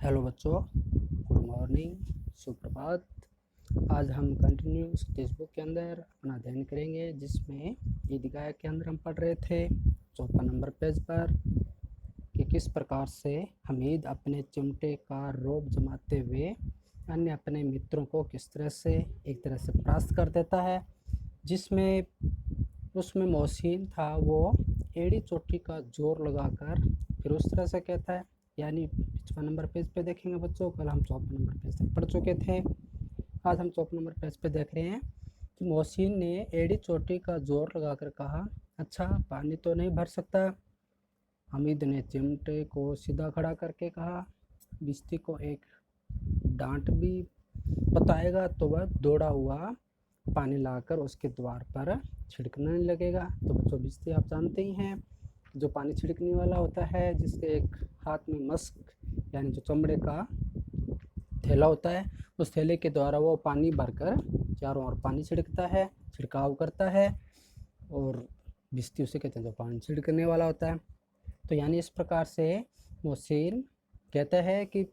Hello बच्चों, good morning, सुप्रभात। आज हम कंटिन्यू इस टेक्स्ट बुक के अंदर अपना अध्ययन करेंगे, जिसमें ईदगाह के अंदर हम पढ़ रहे थे 54 नंबर पेज पर कि किस प्रकार से हमीद अपने चिमटे का रौब जमाते हुए अन्य अपने मित्रों को किस तरह से एक तरह से परास्त कर देता है। जिसमें उसमें मोहसिन था, वो एड़ी चोटी का जोर लगाकर फिर उस तरह से कहता है, यानी 55 नंबर पेज पे देखेंगे बच्चों। कल हम 54 नंबर पेज तक पढ़ चुके थे। आज हम 54 नंबर पेज पे देख रहे हैं कि मोहसिन ने एड़ी चोटी का जोर लगाकर कहा, अच्छा पानी तो नहीं भर सकता। हमीद ने चिमटे को सीधा खड़ा करके कहा, बिस्ती को एक डांट भी बताएगा तो वह दौड़ा हुआ पानी लाकर उसके द्वार पर छिड़कने लगेगा। तो बच्चों, बिस्ती आप जानते ही हैं, जो पानी छिड़कने वाला होता है, जिसके एक हाथ में मस्क यानी जो चमड़े का थैला होता है, उस थैले के द्वारा वो पानी भरकर चारों ओर पानी छिड़कता है, छिड़काव करता है। और बिस्ती उसे कहते हैं जो पानी छिड़कने वाला होता है। तो यानी इस प्रकार से मोहसिन कहता है कि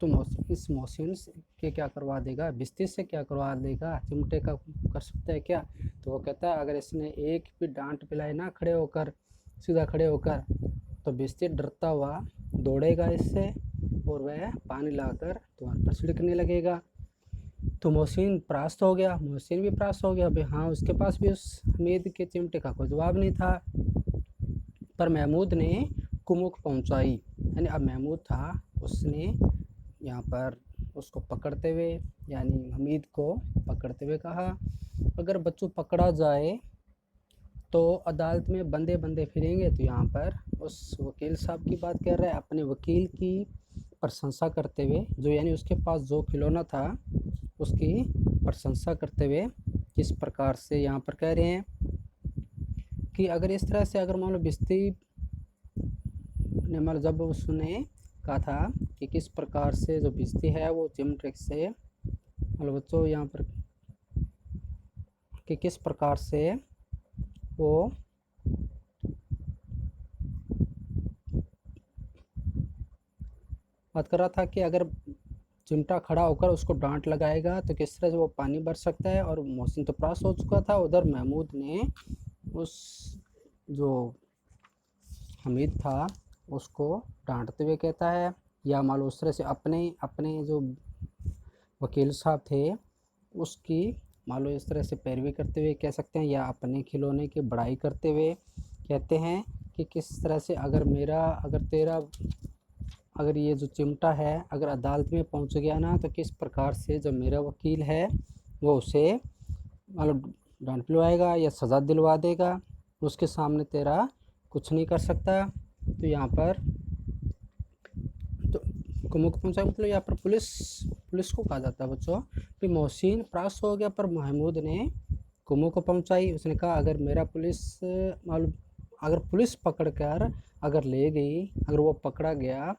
तुम इस मोहसिन के क्या करवा देगा, बिस्ती से क्या करवा देगा, चिमटे का कर सकता है क्या। तो वो कहता है, अगर इसने एक भी डांट पिलाई ना खड़े होकर, सीधा खड़े होकर, तो बिस्ती डरता हुआ दौड़ेगा इससे और वह पानी लाकर द्वार पर छिड़कने लगेगा। तो मोहसिन परास्त हो गया, मोहसिन भी परास्त हो गया। भाई हाँ, उसके पास भी उस हमीद के चिमटे का कोई जवाब नहीं था। पर महमूद ने कुमुक पहुंचाई, यानी अब महमूद था, उसने यहाँ पर उसको पकड़ते हुए, यानी हमीद को पकड़ते हुए कहा, अगर बच्चों पकड़ा जाए तो अदालत में बंदे बंदे फिरेंगे। तो यहाँ पर उस वकील साहब की बात कर रहा है, अपने वकील की प्रशंसा करते हुए, जो यानी उसके पास जो खिलौना था उसकी प्रशंसा करते हुए किस प्रकार से यहाँ पर कह रहे हैं कि अगर इस तरह से, अगर मान लो बिस्ती ने मतलब जब उसने कहा था कि किस प्रकार से जो बिस्ती है वो चिमटे से, मतलब बच्चों यहाँ पर कि किस प्रकार से वो बात कर रहा था कि अगर चिमटा खड़ा होकर उसको डांट लगाएगा तो किस तरह से वो पानी भर सकता है। और मोहसिन तो पास हो चुका था। उधर महमूद ने उस जो हमीद था उसको डांटते हुए कहता है, या मान लो उस तरह से अपने अपने जो वकील साहब थे उसकी मान लो इस तरह से पैरवी करते हुए कह सकते हैं, या अपने खिलौने की बड़ाई करते हुए कहते हैं कि किस तरह से अगर ये जो चिमटा है अगर अदालत में पहुंच गया ना, तो किस प्रकार से जो मेरा वकील है वो उसे मतलब डांट पिलवाएगा या सज़ा दिलवा देगा, उसके सामने तेरा कुछ नहीं कर सकता। तो यहाँ पर तो कुमुक पहुँचा मतलब यहाँ पर पुलिस को कहा जाता है बच्चों। फिर मोहसिन परास्त हो गया, पर महमूद ने कुमुक को पहुँचाई। उसने कहा, अगर मेरा पुलिस मालूम अगर पुलिस पकड़ कर अगर ले गई, अगर वो पकड़ा गया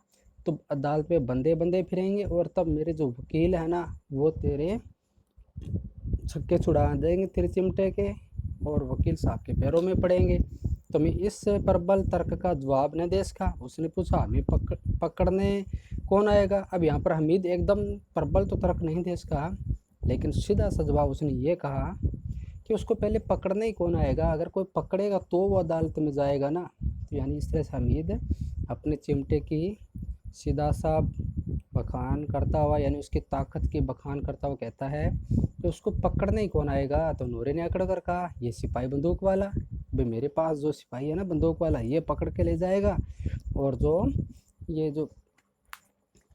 तो अदालत में बंदे बंदे फिरेंगे, और तब मेरे जो वकील है ना वो तेरे छक्के छुड़ा देंगे तेरे चिमटे के, और वकील साहब के पैरों में पड़ेंगे। तो मैं इस प्रबल तर्क का जवाब न दे सका। उसने पूछा, हमें पकड़ने कौन आएगा। अब यहाँ पर हमीद एकदम प्रबल तो तर्क नहीं दे सका, लेकिन सीधा सा जवाब उसने ये कहा कि उसको पहले पकड़ने ही कौन आएगा, अगर कोई पकड़ेगा तो वो अदालत में जाएगा ना। तो यानी इस तरह से हमीद अपने चिमटे की सीधा सा बखान करता हुआ, यानी उसकी ताकत की बखान करता हुआ कहता है कि उसको पकड़ने ही कौन आएगा। तो नूरे ने अकड़ कर कहा, ये सिपाही बंदूक वाला, भाई मेरे पास जो सिपाही है ना बंदूक वाला, ये पकड़ के ले जाएगा, और जो ये जो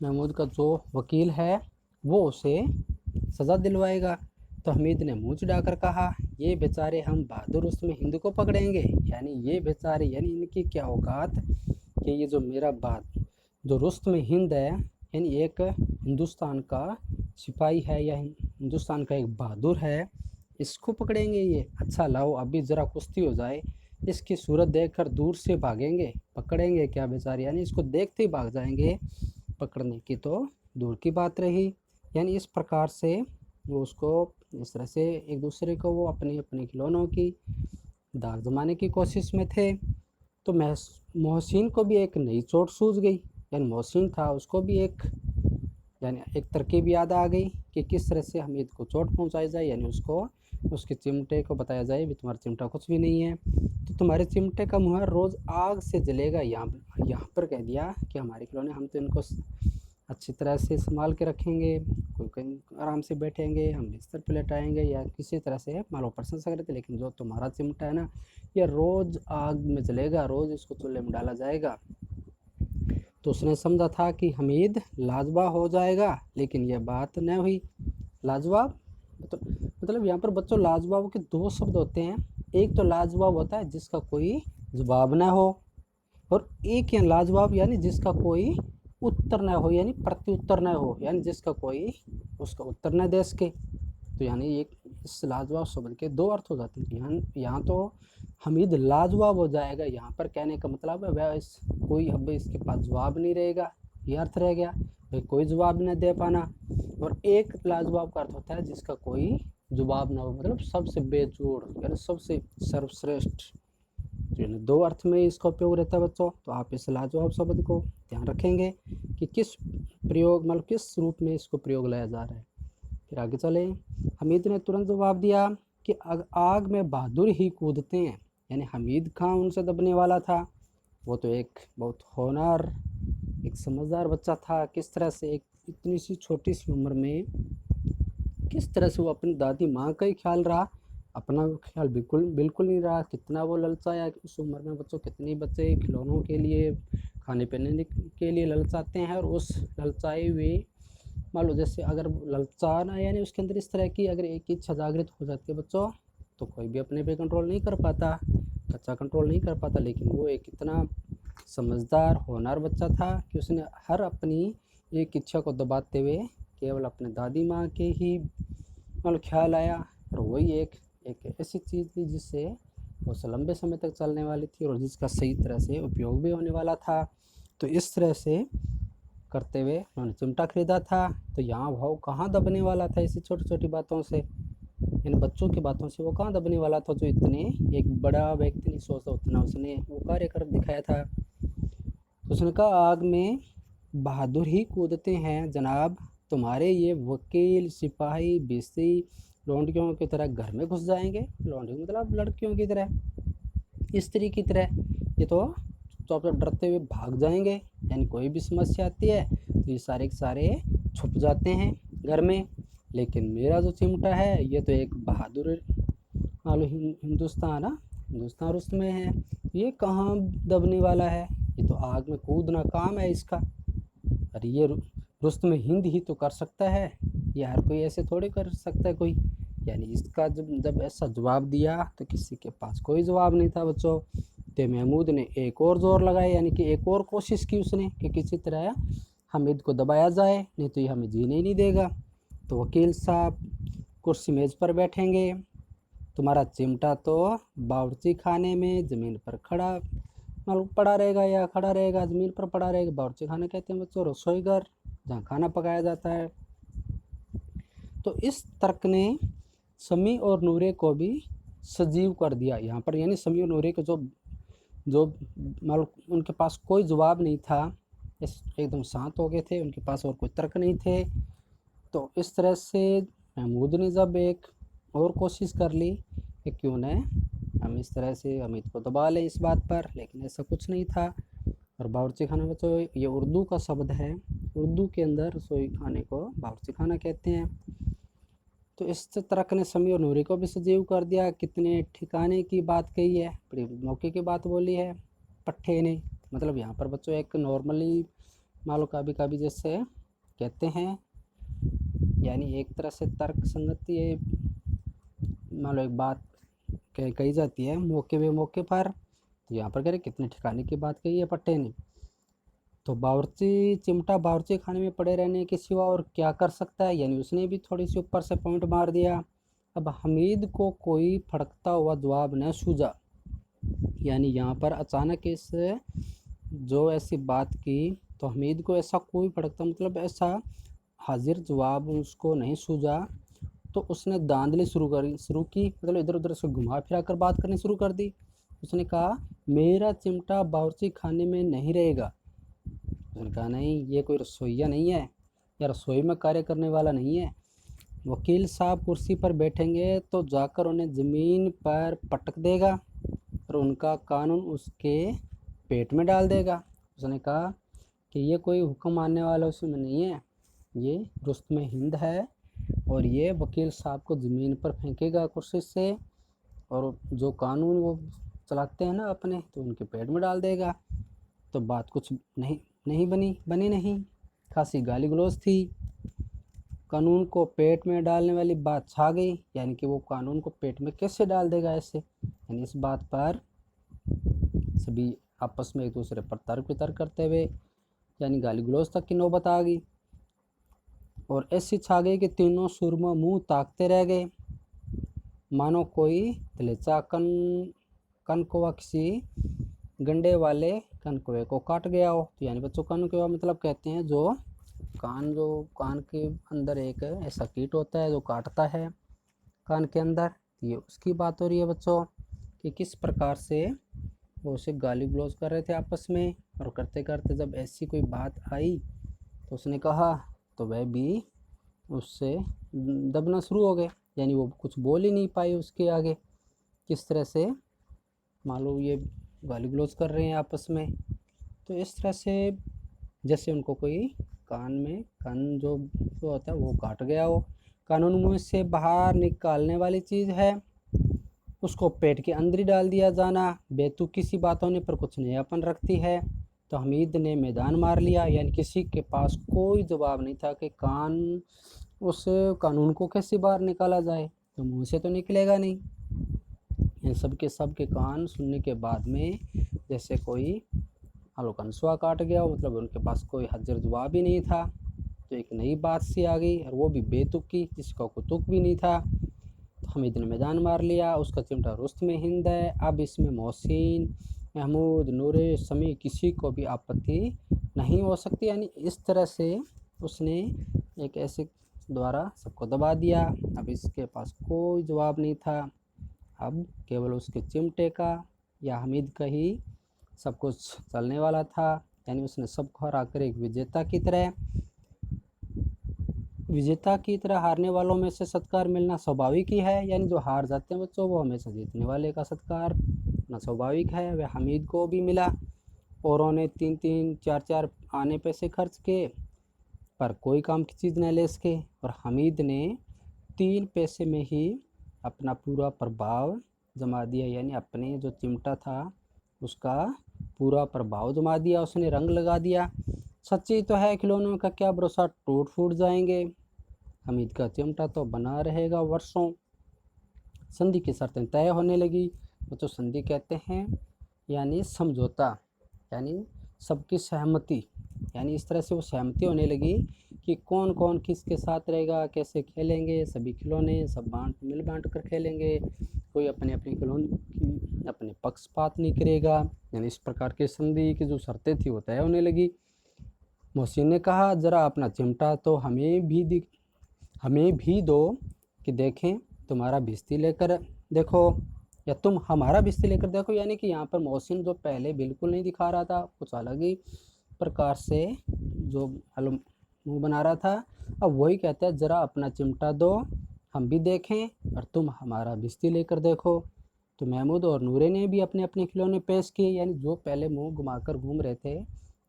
महमूद का जो वकील है वो उसे सज़ा दिलवाएगा। तो हमीद ने मुँह चिढ़ाकर कहा, ये बेचारे हम बहादुर उसमें हिंद को पकड़ेंगे, यानी ये बेचारे, यानी इनकी क्या औकात कि ये जो मेरा बात जो रुस्तम हिंद है, यानी एक हिंदुस्तान का सिपाही है या हिंदुस्तान का एक बहादुर है, इसको पकड़ेंगे ये। अच्छा लाओ अभी ज़रा कुश्ती हो जाए, इसकी सूरत देखकर दूर से भागेंगे, पकड़ेंगे क्या बेचारे, यानी इसको देखते ही भाग जाएंगे, पकड़ने की तो दूर की बात रही। यानी इस प्रकार से वो उसको इस तरह से एक दूसरे को वो अपने अपने खिलौनों की दाग जमाने की कोशिश में थे। तो मोहसिन को भी एक नई चोट सूझ गई, यानी मोहसिन था उसको भी एक तरकीब याद आ गई कि किस तरह से हमीद को चोट पहुंचाई जाए, यानी उसको उसके चिमटे को बताया जाए भी तुम्हारा चिमटा कुछ भी नहीं है, तो तुम्हारे चिमटे का मुँह रोज़ आग से जलेगा। यहाँ पर कह दिया कि हमारी कॉलोनी हम तो इनको अच्छी तरह से संभाल के रखेंगे, कोई कहीं आराम से बैठेंगे, हम बिस्तर पे लेटाएंगे या किसी तरह से मान लो प्रशंसा करते, लेकिन जो तुम्हारा चिमटा है ना ये रोज़ आग में जलेगा, रोज़ इसको चूल्हे में डाला जाएगा। तो उसने समझा था कि हमीद लाजवाब हो जाएगा, लेकिन यह बात न हुई। लाजवाब मतलब यहाँ पर बच्चों लाजवाब के दो शब्द होते हैं। एक तो लाजवाब होता है जिसका कोई जवाब न हो, और एक यहाँ लाजवाब यानी जिसका कोई उत्तर न हो, यानी प्रत्युत्तर न हो, यानी जिसका कोई उसका उत्तर न दे सके। तो यानी एक इस लाजवाब शब्द के दो अर्थ हो जाते हैं। यहाँ तो हमीद लाजवाब हो जाएगा, यहाँ पर कहने का मतलब है वह कोई अब इसके पास जवाब नहीं रहेगा, ये अर्थ रह गया भाई कोई जवाब न दे पाना। और एक लाजवाब का अर्थ होता है जिसका कोई जवाब ना हो, मतलब सबसे बेजोड़ यानी सबसे सर्वश्रेष्ठ। तो दो अर्थ में इसका उपयोग रहता है बच्चों। तो आप इस लाजवाब शब्द को ध्यान रखेंगे कि किस प्रयोग मतलब किस रूप में इसको प्रयोग लाया जा रहा है। फिर आगे चले। हमीद ने तुरंत जवाब दिया कि आग में बहादुर ही कूदते हैं, यानी हमीद खां उनसे दबने वाला था। वो तो एक बहुत होनहार एक समझदार बच्चा था। किस तरह से एक इतनी सी छोटी सी उम्र में किस तरह से वो अपनी दादी माँ का ही ख्याल रहा, अपना ख्याल बिल्कुल नहीं रहा। कितना वो ललचाया उस उम्र में बच्चों, कितने बच्चे खिलौनों के लिए खाने पीने के लिए ललचाते हैं, और उस ललचाए हुए मान लो जैसे अगर ललचाना यानी उसके अंदर इस तरह की अगर एक इच्छा जागृत हो जाती है बच्चों, तो कोई भी अपने पे कंट्रोल नहीं कर पाता, बच्चा कंट्रोल नहीं कर पाता। लेकिन वो एक इतना समझदार होनहार बच्चा था कि उसने हर अपनी एक इच्छा को दबाते हुए केवल अपने दादी माँ के ही मतलब ख्याल आया, और वही एक ऐसी चीज़ थी जिससे वो लंबे समय तक चलने वाली थी और जिसका सही तरह से उपयोग भी होने वाला था। तो इस तरह से करते हुए उन्होंने चिमटा खरीदा था। तो यहाँ भाव कहाँ दबने वाला था ऐसी छोटी छोटी बातों से, इन बच्चों की बातों से वो कहाँ दबने वाला था, जो इतने एक बड़ा व्यक्ति नहीं सोचता उतना उसने वो कार्य कर दिखाया था। तो उसने कहा आग में बहादुर ही कूदते हैं जनाब, तुम्हारे ये वकील सिपाही बेसी लौंडियों की तरह घर में घुस जाएंगे। लौंडी मतलब लड़कियों की तरह, स्त्री की तरह, ये तो चुपचाप डरते हुए भाग जाएंगे। यानी कोई भी समस्या आती है तो ये सारे के सारे छुप जाते हैं घर में। लेकिन मेरा जो चिमटा है ये तो एक बहादुर मालूम हिंदुस्तान रुस्त में है, ये कहाँ दबने वाला है, ये तो आग में कूदना काम है इसका। अरे ये रुस्तम हिंद ही तो कर सकता है, ये हर कोई ऐसे थोड़े कर सकता है कोई। यानी इसका जब ऐसा जवाब दिया तो किसी के पास कोई जवाब नहीं था बच्चों। तो महमूद ने एक और ज़ोर लगाया, यानी कि एक और कोशिश की उसने कि किसी तरह हामिद को दबाया जाए, नहीं तो ये हमें जीने ही नहीं देगा। तो वकील साहब कुर्सी मेज़ पर बैठेंगे, तुम्हारा चिमटा तो बावर्ची खाने में ज़मीन पर खड़ा मतलब पड़ा रहेगा या खड़ा रहेगा, ज़मीन पर पड़ा रहेगा। बावर्ची खाना कहते हैं बच्चों रसोई घर जहाँ खाना पकाया जाता है। तो इस तर्क ने समी और नूरे को भी सजीव कर दिया यहाँ पर, यानी समी और नूरे को जो मतलब उनके पास कोई जवाब नहीं था, एकदम शांत हो गए थे, उनके पास और कोई तर्क नहीं थे। तो इस तरह से महमूद ने जब एक और कोशिश कर ली कि क्यों न हम इस तरह से हमीद को दबा लें इस बात पर, लेकिन ऐसा कुछ नहीं था। और बावर्ची खाना बच्चों ये उर्दू का शब्द है, उर्दू के अंदर रसोई खाने को बावर्ची खाना कहते हैं। तो इस तर्क ने समी और नूरी को भी सजीव कर दिया। कितने ठिकाने की बात कही है, बड़ी मौके की बात बोली है पट्टे ने। मतलब यहाँ पर बच्चों एक नॉर्मली मान लो कभी जैसे कहते हैं, यानी एक तरह से तर्क संगति है, मान लो एक बात कही जाती है मौके वे मौके पर। तो यहाँ पर कह रहे कितने ठिकाने की बात कही है पट्टे ने। तो बावर्ची चिमटा बावर्ची खाने में पड़े रहने के सिवा और क्या कर सकता है, यानी उसने भी थोड़ी सी ऊपर से पॉइंट मार दिया। अब हमीद को कोई फड़कता हुआ जवाब न सूझा, यानी यहाँ पर अचानक इस जो ऐसी बात की तो हमीद को ऐसा कोई फड़कता मतलब ऐसा हाजिर जवाब उसको नहीं सूझा। तो उसने धांधली शुरू की मतलब इधर उधर से घुमा फिरा कर बात करनी शुरू कर दी। उसने कहा मेरा चिमटा बावर्ची खाने में नहीं रहेगा, उसने कहा नहीं, ये कोई रसोइया नहीं है, या रसोई में कार्य करने वाला नहीं है। वकील साहब कुर्सी पर बैठेंगे तो जाकर उन्हें ज़मीन पर पटक देगा और उनका कानून उसके पेट में डाल देगा। उसने कहा कि ये कोई हुक्म मानने वाला उसमें नहीं है, ये रुस्तम हिंद है और ये वकील साहब को ज़मीन पर फेंकेगा कुर्सी से, और जो कानून वो चलाते हैं ना अपने, तो उनके पेट में डाल देगा। तो बात कुछ नहीं बनी नहीं, खासी गाली गलौज थी। कानून को पेट में डालने वाली बात छा गई, यानी कि वो कानून को पेट में कैसे डाल देगा ऐसे। यानी इस बात पर सभी आपस में एक दूसरे पर तर्क वितर्क करते हुए यानी गाली गलौज तक की नौबत आ गई, और ऐसी छा गई कि तीनों सुरमा मुंह ताकते रह गए, मानो कोई तलेचा कनकवा किसी गंडे वाले कनकवे को काट गया हो। तो यानी बच्चों, कनकवा मतलब कहते हैं जो कान के अंदर एक ऐसा कीट होता है जो काटता है कान के अंदर। ये उसकी बात हो रही है बच्चों, कि किस प्रकार से वो उसे गाली गलौज कर रहे थे आपस में, और करते करते जब ऐसी कोई बात आई तो उसने कहा तो वह भी उससे दबना शुरू हो गए, यानी वो कुछ बोल ही नहीं पाई उसके आगे। किस तरह से मालूम ये गाली गलौज कर रहे हैं आपस में, तो इस तरह से जैसे उनको कोई कान जो होता है वो काट गया हो। कानून मुंह से बाहर निकालने वाली चीज़ है, उसको पेट के अंदर ही डाल दिया जाना बेतुकी सी बात होने पर कुछ नयापन रखती है। तो हमीद ने मैदान मार लिया, यानी किसी के पास कोई जवाब नहीं था कि उस कानून को कैसे बाहर निकाला जाए, तो मुंह से तो निकलेगा नहीं। इन सब के कान सुनने के बाद में जैसे कोई कंसुआ काट गया, मतलब उनके पास कोई हाजिर जवाब ही नहीं था। तो एक नई बात सी आ गई, और वो भी बेतुकी, जिसका कोई तुक भी नहीं था। तो हमीद ने मैदान मार लिया, उसका चिमटा रुस्तम हिंद है। अब इसमें मोहसिन, महमूद, नूरे, समी किसी को भी आपत्ति नहीं हो सकती। यानी इस तरह से उसने एक ऐसे द्वारा सबको दबा दिया। अब इसके पास कोई जवाब नहीं था, अब केवल उसके चिमटे का या हमीद का ही सब कुछ चलने वाला था। यानी उसने सबको हरा कर एक विजेता की तरह हारने वालों में से सत्कार मिलना स्वाभाविक ही है। यानी जो हार जाते हैं बच्चों, वो हमेशा जीतने वाले का सत्कार ना स्वाभाविक है। वह हमीद को भी मिला। औरों ने 3-3, 4-4 आने पैसे खर्च किए पर कोई काम की चीज़ न ले सके, और हमीद ने 3 पैसे में ही अपना पूरा प्रभाव जमा दिया। यानी अपने जो चिमटा था उसका पूरा प्रभाव जमा दिया, उसने रंग लगा दिया। सच्ची तो है खिलौनों का क्या भरोसा, टूट फूट जाएंगे, हमीद का चिमटा तो बना रहेगा वर्षों। संधि की शर्तें तय होने लगी। बच्चों, संधि कहते हैं यानी समझौता, यानी सबकी सहमति। यानी इस तरह से वो सहमति होने लगी कि कौन कौन किसके साथ रहेगा, कैसे खेलेंगे, सभी खिलौने सब मिल बांट कर खेलेंगे, कोई अपने अपने खिलौने की अपने पक्षपात नहीं करेगा। यानी इस प्रकार के संधि की जो शर्तें थी वो तय होने लगी। मोहसिन ने कहा, जरा अपना चिमटा तो हमें भी दो कि देखें, तुम्हारा भिश्ती लेकर देखो या तुम हमारा भिश्ती लेकर देखो। यानी कि यहाँ पर मोहसिन जो पहले बिल्कुल नहीं दिखा रहा था, कुछ अलग ही प्रकार से जो मुँह बना रहा था, अब वही कहता है जरा अपना चिमटा दो हम भी देखें और तुम हमारा भिश्ती लेकर देखो। तो महमूद और नूरे ने भी अपने अपने खिलौने पेश किए। यानी जो पहले मुँह घुमाकर घूम रहे थे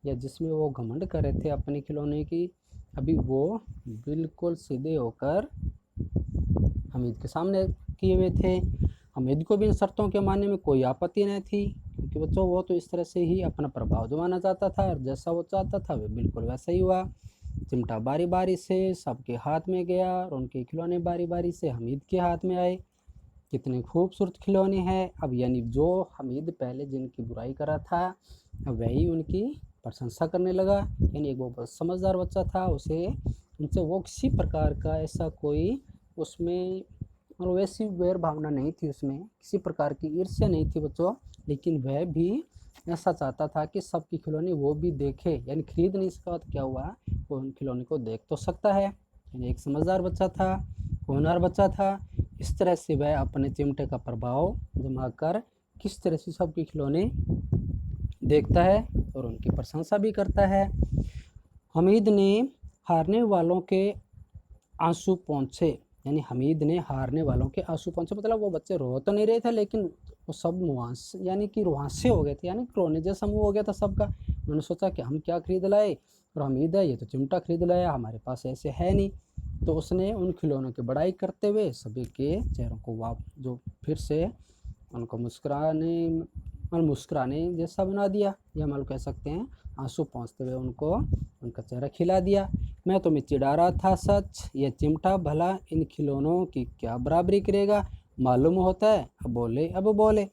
या जिसमें वो घमंड कर रहे थे अपने खिलौने की, अभी वो बिल्कुल सीधे होकर हमीद के सामने किए हुए थे। हमीद को भी इन शर्तों के मानने में कोई आपत्ति नहीं थी, क्योंकि बच्चों वो तो इस तरह से ही अपना प्रभाव जमाना चाहता था, और जैसा वो चाहता था वह बिल्कुल वैसा ही हुआ। चिमटा बारी बारी से सबके हाथ में गया और उनके खिलौने बारी बारी से हमीद के हाथ में आए। कितने खूबसूरत खिलौने हैं। अब यानी जो हमीद पहले जिनकी बुराई कर रहा था, अब वही उनकी प्रशंसा करने लगा। यानी एक वो बहुत समझदार बच्चा था, उनसे वो किसी प्रकार का ऐसा कोई उसमें और वैसी वैर भावना नहीं थी, उसमें किसी प्रकार की ईर्ष्या नहीं थी बच्चों। लेकिन वह भी ऐसा चाहता था कि सबकी खिलौने वो भी देखे, यानी खरीद नहीं सका तो क्या हुआ, वो उन खिलौने को देख तो सकता है। यानी एक समझदार बच्चा था, होनहार बच्चा था। इस तरह से वह अपने चिमटे का प्रभाव जमा कर किस तरह से सबके खिलौने देखता है और उनकी प्रशंसा भी करता है। हमीद ने हारने वालों के आंसू पोंछे, यानी हमीद ने हारने वालों के आंसू पोंछे मतलब वो बच्चे रो तो नहीं रहे थे, लेकिन वो सब मुआंस यानी कि रुआंसे हो गए थे, यानी रोने जैसा मुँह हो गया था सबका। उन्होंने सोचा कि हम क्या खरीद लाए, और हमीद है ये तो चिमटा खरीद लाया, हमारे पास ऐसे है नहीं। तो उसने उन खिलौनों की बड़ाई करते हुए सभी के चेहरों को जो फिर से उनको मुस्कुराने जैसा बना दिया, या हम कह सकते हैं आंसू पोंछते हुए उनको उनका चेहरा खिला दिया। मैं तुम्हें चिढ़ा रहा था सच, यह चिमटा भला इन खिलौनों की क्या बराबरी करेगा, मालूम होता है अब बोले।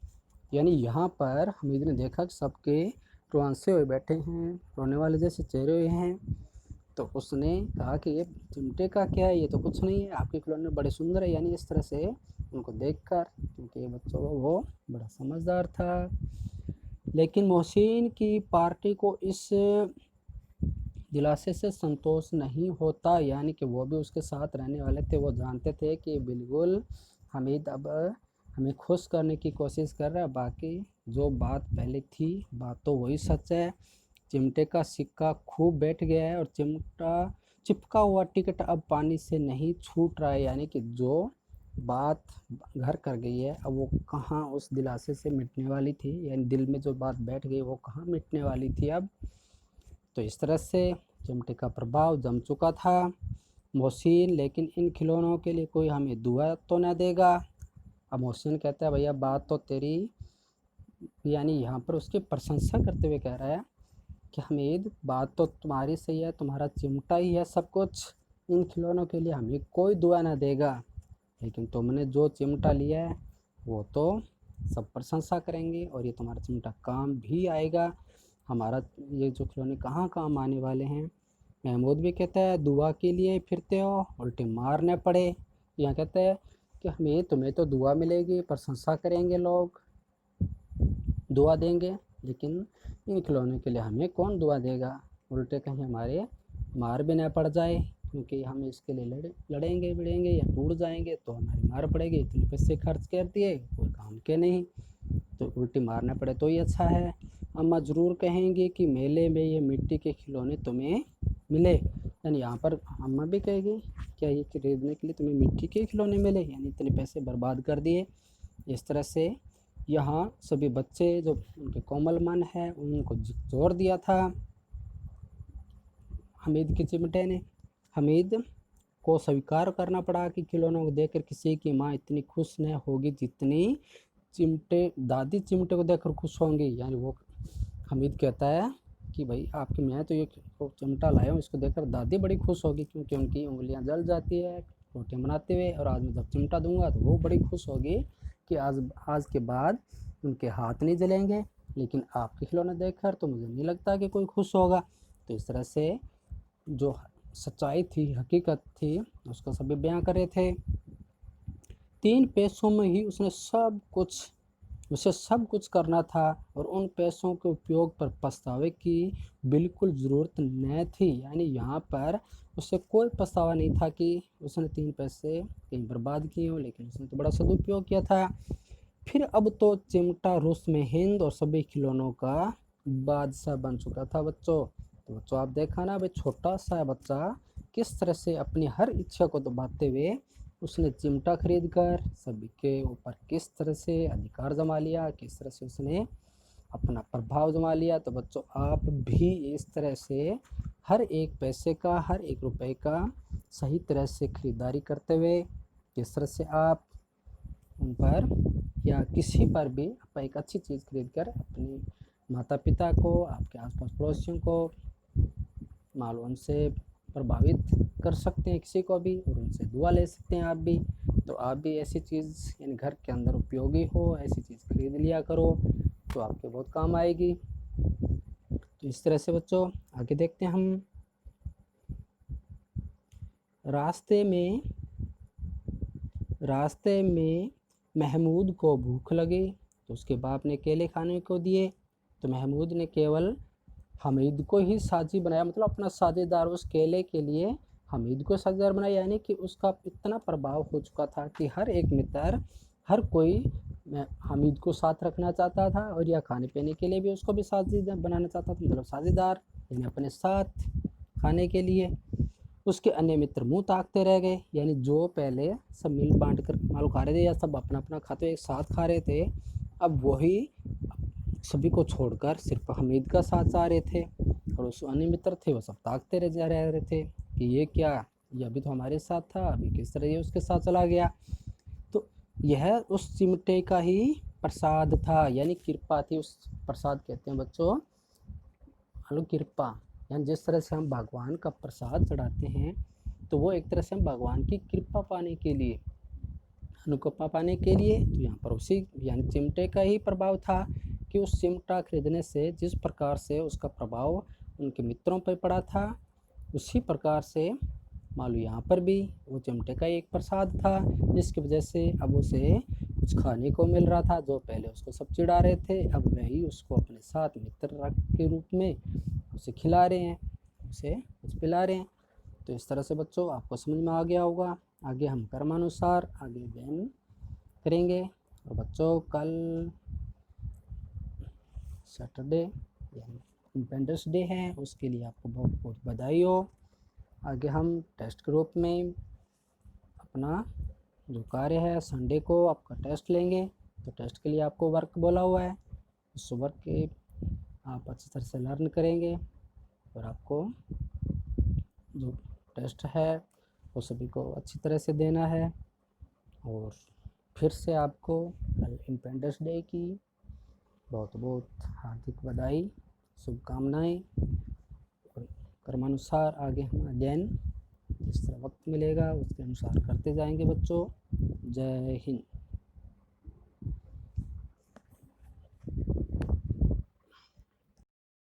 यानी यहाँ पर हमीद ने देखा कि सबके रुआंसे हुए बैठे हैं, रोने वाले जैसे चेहरे हुए हैं, तो उसने कहा कि ये चिमटे का क्या है, ये तो कुछ नहीं है, आपके खिलौने बड़े सुंदर है। यानी इस तरह से उनको देखकर, क्योंकि ये बच्चों वो बड़ा समझदार था। लेकिन मोहसिन की पार्टी को इस दिलासे से संतोष नहीं होता, यानी कि वो भी उसके साथ रहने वाले थे, वो जानते थे कि बिल्कुल हमीद अब हमें खुश करने की कोशिश कर रहा है, बाकी जो बात पहले थी बात तो वही सच है। चिमटे का सिक्का खूब बैठ गया है और चिपका हुआ टिकट अब पानी से नहीं छूट रहा है, यानी कि जो बात घर कर गई है अब वो कहाँ उस दिलासे से मिटने वाली थी, यानी दिल में जो बात बैठ गई वो कहाँ मिटने वाली थी अब। तो इस तरह से चिमटे का प्रभाव जम चुका था। मोहसिन, लेकिन इन खिलौनों के लिए कोई हमें दुआ तो न देगा। अब मोहसिन कहता है भैया बात तो तेरी, यानी यहाँ पर उसकी प्रशंसा करते हुए कह रहा है कि हमीद बात तो तुम्हारी सही है, तुम्हारा चिमटा ही है सब कुछ, इन खिलौनों के लिए हमें कोई दुआ ना देगा, लेकिन तुमने जो चिमटा लिया है वो तो सब प्रशंसा करेंगे और ये तुम्हारा चिमटा काम भी आएगा। हमारा ये जो खिलौने कहाँ काम आने वाले हैं। महमूद भी कहता है दुआ के लिए फिरते हो, उल्टे मारने पड़े। यहाँ कहता है कि हमें तुम्हें तो दुआ मिलेगी, प्रशंसा करेंगे लोग, दुआ देंगे, लेकिन इन खिलौने के लिए हमें कौन दुआ देगा, उल्टे कहीं हमारे मार भी न पड़ जाए, क्योंकि हम इसके लिए लड़ेंगे भिड़ेंगे या टूट जाएंगे तो हमारी मार पड़ेगी, इतने पैसे खर्च कर दिए कोई काम के नहीं, तो उल्टी मारना पड़े तो ही अच्छा है। अम्मा ज़रूर कहेंगे कि मेले में ये मिट्टी के खिलौने तुम्हें मिले, यानी यहाँ पर अम्मा भी कहेगी क्या ये खरीदने के लिए तुम्हें मिट्टी के खिलौने मिले, यानी इतने पैसे बर्बाद कर दिए। इस तरह से यहाँ सभी बच्चे जो उनके कोमल मन है उनको जोर दिया था हमीद के चिमटे ने। हमीद को स्वीकार करना पड़ा कि खिलौनों को देखकर किसी की माँ इतनी खुश न होगी जितनी दादी चिमटे को देखकर खुश होंगी। यानी वो हमीद कहता है कि भाई आपकी मैं तो ये चिमटा लाया हूँ, इसको देखकर दादी बड़ी खुश होगी, क्योंकि उनकी उंगलियां जल जाती है रोटियां बनाते हुए, और आज मैं जब चिमटा दूंगा तो वो बड़ी खुश होगी कि आज के बाद उनके हाथ नहीं जलेंगे, लेकिन आपके खिलौने देखकर तो मुझे नहीं लगता कि कोई खुश होगा। तो इस तरह से जो सच्चाई थी, हकीकत थी, उसको सभी बयां कर रहे थे। 3 पैसों में ही उसे सब कुछ करना था और उन पैसों के उपयोग पर पछतावे की बिल्कुल ज़रूरत न थी। यानी यहाँ पर उसे कोई पछतावा नहीं था कि उसने 3 पैसे कहीं बर्बाद किए हों, लेकिन उसने तो बड़ा सदुपयोग किया था। फिर अब तो चिमटा रूस में हिंद और सभी खिलौनों का बादशाह बन चुका था बच्चों। तो बच्चों आप देखा ना भाई, छोटा सा बच्चा किस तरह से अपनी हर इच्छा को दबाते हुए उसने चिमटा खरीद कर सभी के ऊपर किस तरह से अधिकार जमा लिया, किस तरह से उसने अपना प्रभाव जमा लिया। तो बच्चों आप भी इस तरह से हर एक पैसे का, हर एक रुपए का सही तरह से खरीदारी करते हुए किस तरह से आप उन पर या किसी पर भी आप एक अच्छी चीज़ खरीद कर अपने माता पिता को, आपके आसपास पड़ोसियों को मालूम उनसे प्रभावित कर सकते हैं किसी को भी, और उनसे दुआ ले सकते हैं आप भी। तो आप भी ऐसी चीज़ यानी घर के अंदर उपयोगी हो ऐसी चीज़ खरीद लिया करो, तो आपके बहुत काम आएगी। तो इस तरह से बच्चों आगे देखते हैं हम। रास्ते में महमूद को भूख लगी तो उसके बाप ने केले खाने को दिए, तो महमूद ने केवल हमीद को ही साझी बनाया, मतलब अपना साझेदार उस केले के लिए हमीद को साझेदार बनाया, यानी कि उसका इतना प्रभाव हो चुका था कि हर एक मित्र, हर कोई मैं हामिद को साथ रखना चाहता था और या खाने पीने के लिए भी उसको भी साझीदार बनाना चाहता था, मतलब साझेदार यानी अपने साथ खाने के लिए। उसके अन्य मित्र मुंह ताकते रह गए, यानी जो पहले सब मिल बांट कर माल खा रहे थे या सब अपना अपना खाते एक साथ खा रहे थे, अब वही सभी को छोड़कर सिर्फ हमीद का साथ चाह रहे थे। और उस अन्य मित्र थे वो सब ताकते रह रहे थे कि ये क्या, ये अभी तो हमारे साथ था, अभी किस तरह ये उसके साथ चला गया। तो यह उस चिमटे का ही प्रसाद था, यानी कृपा थी। उस प्रसाद कहते हैं बच्चों हेलो कृपा, यानी जिस तरह से हम भगवान का प्रसाद चढ़ाते हैं तो वो एक तरह से हम भगवान की कृपा पाने के लिए, अनुकंपा पाने के लिए, तो यहाँ पर उसी यानी चिमटे का ही प्रभाव था कि उस चिमटा खरीदने से जिस प्रकार से उसका प्रभाव उनके मित्रों पर पड़ा था, उसी प्रकार से मान लो यहाँ पर भी वो चिमटे का एक प्रसाद था, जिसकी वजह से अब उसे कुछ खाने को मिल रहा था। जो पहले उसको सब चिढ़ा रहे थे, अब वही उसको अपने साथ मित्र के रूप में उसे खिला रहे हैं, उसे कुछ पिला रहे हैं। तो इस तरह से बच्चों आपको समझ में आ गया होगा। आगे हम क्रमानुसार आगे अध्ययन करेंगे। और बच्चों कल सैटरडे यानी इंडिपेंडेंस डे है, उसके लिए आपको बहुत बहुत बधाई हो। आगे हम टेस्ट के रूप में अपना जो कार्य है संडे को आपका टेस्ट लेंगे, तो टेस्ट के लिए आपको वर्क बोला हुआ है, उस वर्क के आप अच्छी तरह से लर्न करेंगे और आपको जो टेस्ट है वो सभी को अच्छी तरह से देना है। और फिर से आपको कल इंडिपेंडेंस डे की बहुत बहुत हार्दिक बधाई, शुभकामनाएं। और क्रमानुसार आगे हम अध्ययन जिस तरह वक्त मिलेगा उसके अनुसार करते जाएंगे बच्चों। जय हिंद।